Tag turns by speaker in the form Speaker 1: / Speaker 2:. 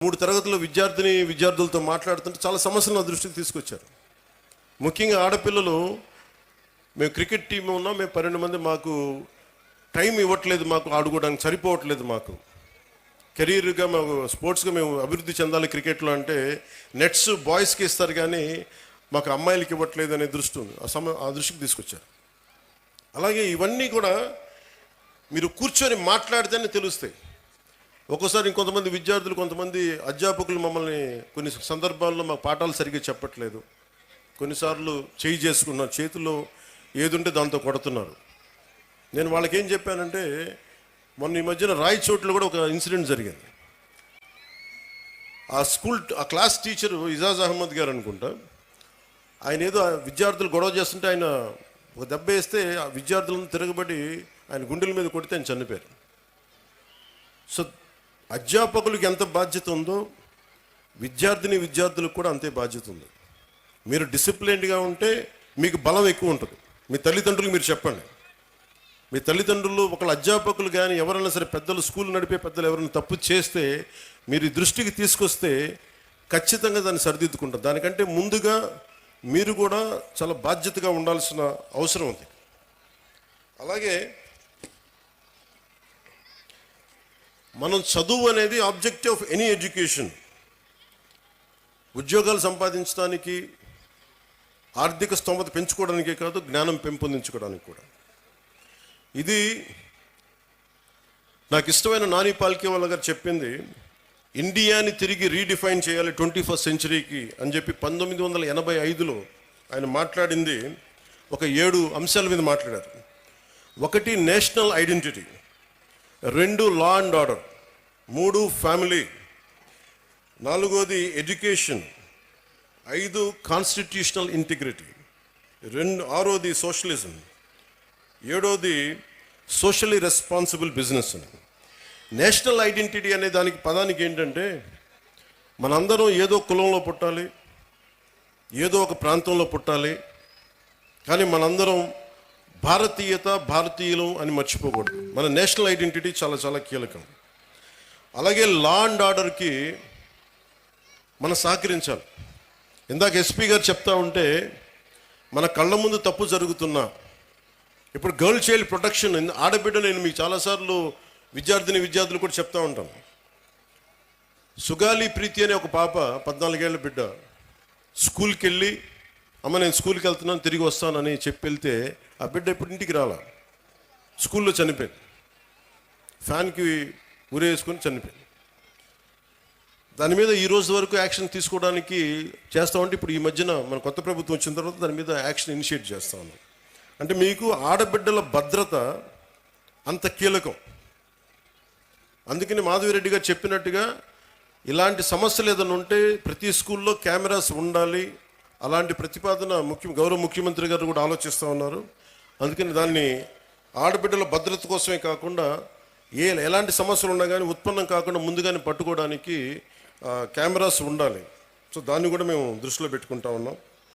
Speaker 1: 3 తరగతుల విద్యార్థులతో మాట్లాడుతుంటే చాలా సమస్యలు నా దృష్టికి తీసుకొచ్చారు. ముఖ్యంగా ఆడపిల్లలు, మేము క్రికెట్ టీం ఉన్నాం, మేము 12 మంది, మాకు టైం ఇవ్వట్లేదు, మాకు ఆడుకోవడానికి సరిపోవట్లేదు, మాకు కెరీర్గా మాకు స్పోర్ట్స్గా మేము అభివృద్ధి చెందాలి క్రికెట్లో అంటే నెట్స్ బాయ్స్కి ఇస్తారు కానీ మాకు అమ్మాయిలకి ఇవ్వట్లేదు అనే దృష్టి ఉంది. ఆ దృష్టికి తీసుకొచ్చారు. అలాగే ఇవన్నీ కూడా మీరు కూర్చొని మాట్లాడితేనే తెలుస్తాయి. ఒక్కోసారి ఇంకొంతమంది విద్యార్థులు, కొంతమంది అధ్యాపకులు మమ్మల్ని కొన్ని సందర్భాల్లో మాకు పాఠాలు సరిగ్గా చెప్పట్లేదు, కొన్నిసార్లు చేసుకున్నారు, చేతిలో ఏది ఉంటే దాంతో కొడుతున్నారు. నేను వాళ్ళకి ఏం చెప్పానంటే, మొన్న ఈ మధ్యన రాయచోట్లో కూడా ఒక ఇన్సిడెంట్ జరిగింది. ఆ క్లాస్ టీచరు ఇజాజ్ అహ్మద్ గారు అనుకుంటా, ఆయన ఏదో విద్యార్థులు గొడవ చేస్తుంటే ఆయన ఒక దెబ్బ వేస్తే ఆ విద్యార్థులను తిరగబడి ఆయన గుండెల మీద కొడితే ఆయన చనిపోయారు. సో అధ్యాపకులకు ఎంత బాధ్యత ఉందో విద్యార్థులకు కూడా అంతే బాధ్యత ఉంది. మీరు డిసిప్లైన్డ్గా ఉంటే మీకు బలం ఎక్కువ ఉంటుంది. మీ తల్లిదండ్రులకు మీరు చెప్పండి. మీ తల్లిదండ్రులు, ఒకళ్ళ అధ్యాపకులు కానీ ఎవరైనా సరే, పెద్దలు, స్కూల్ నడిపే పెద్దలు ఎవరైనా తప్పు చేస్తే మీరు దృష్టికి తీసుకొస్తే ఖచ్చితంగా దాన్ని సరిదిద్దుకుంటారు. దానికంటే ముందుగా మీరు కూడా చాలా బాధ్యతగా ఉండాల్సిన అవసరం ఉంది. అలాగే మనం చదువు అనేది ఆబ్జెక్టివ్ ఆఫ్ ఎనీ ఎడ్యుకేషన్. ఉద్యోగాలు సంపాదించడానికి, ఆర్థిక స్తోమత పెంచుకోవడానికే కాదు, జ్ఞానం పెంపొందించుకోవడానికి కూడా. ఇది నాకు ఇష్టమైన నాని పాల్కేవాలా గారు చెప్పింది. ఇండియాని తిరిగి రీడిఫైన్ చేయాలి 21st సెంచరీకి అని చెప్పి 1985లో ఆయన మాట్లాడింది. ఒక 7 అంశాల మీద మాట్లాడారు. 1 national identity, 2 law and order, 3 family, 4 education, 5 constitutional integrity, 6 socialism, 7 socially responsible business అని. నేషనల్ ఐడెంటిటీ అనే పదానికి ఏంటంటే, మనందరం ఏదో కులంలో పుట్టాలి, ఏదో ఒక ప్రాంతంలో పుట్టాలి, కానీ మనందరం భారతీయులు అని మర్చిపోకూడదు. మన నేషనల్ ఐడెంటిటీ చాలా చాలా కీలకం. అలాగే లా అండ్ ఆర్డర్కి మనం సహకరించాలి. ఇందాక ఎస్పీ గారు చెప్తా ఉంటే, మన కళ్ళ ముందు తప్పు జరుగుతున్నా, ఇప్పుడు గర్ల్ చైల్డ్ ప్రొటెక్షన్, ఆడబిడ్డ, నేను మీకు చాలాసార్లు విద్యార్థులు కూడా చెప్తా ఉంటాను. సుగాలి ప్రీతి అనే ఒక పాప, 14 ఏళ్ల బిడ్డ, స్కూల్కి వెళ్ళి, అమ్మ నేను స్కూల్కి వెళ్తున్నాను, తిరిగి వస్తానని చెప్పి వెళ్తే ఆ బిడ్డ ఇప్పుడు ఇంటికి రాలా, స్కూల్లో చనిపోయింది. ఫ్యాన్కి ఉరేసుకొని చనిపోయింది. దాని మీద ఈ రోజు వరకు యాక్షన్ తీసుకోవడానికి చేస్తామంటే, ఇప్పుడు ఈ మధ్యన మన కొత్త ప్రభుత్వం వచ్చిన తర్వాత దాని మీద యాక్షన్ ఇనిషియేట్ చేస్తా ఉన్నాం. అంటే మీకు ఆడబిడ్డల భద్రత అంత కీలకం. అందుకని మాధవిరెడ్డి గారు చెప్పినట్టుగా ఇలాంటి సమస్యలు ఏదైనా ఉంటే ప్రతి స్కూల్లో కెమెరాస్ ఉండాలి. అలాంటి ప్రతిపాదన గౌరవ ముఖ్యమంత్రి గారు కూడా ఆలోచిస్తూ ఉన్నారు. అందుకని దాన్ని ఆడబిడ్డల భద్రత కోసమే కాకుండా ఎలాంటి సమస్యలు ఉన్నా కానీ ఉత్పన్నం కాకుండా ముందుగానే పట్టుకోవడానికి కెమెరాస్ ఉండాలి. సో దాన్ని కూడా మేము దృష్టిలో పెట్టుకుంటా ఉన్నాం.